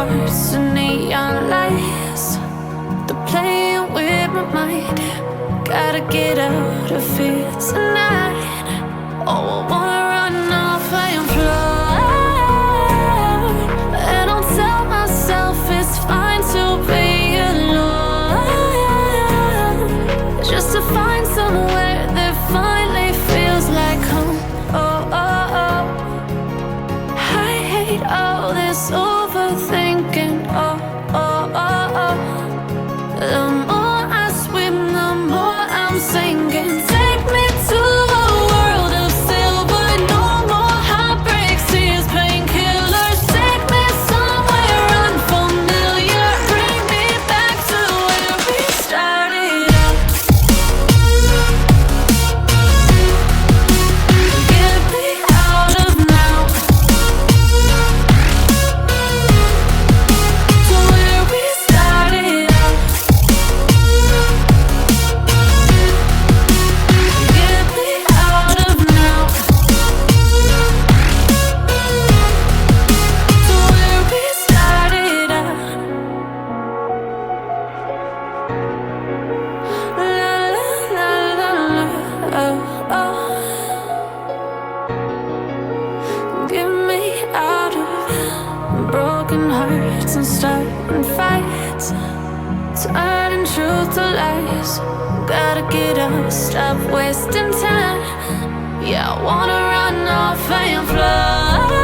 hearts and neon lights. They're playing with my mind. Gotta get out of here tonight. Oh, I wanna run off and fly. And I'll tell myself it's fine to be alone, just to find somewhere that finally feels like home. Oh, oh, oh. I hate all this overthinking. Oh, oh, oh, oh. The more I swim, the more I'm sinking. Take me to a world of silver. No more heartbreaks, tears, painkillers. Take me somewhere unfamiliar. Bring me back to where we started out. Get me out of now, to where we started out. Get me out of now, to where we started out. La la la la la, oh oh. Get me out of broken hearts and starting fights, turning truth to lies. Gotta get up, stop wasting time. Yeah, I wanna run off and fly.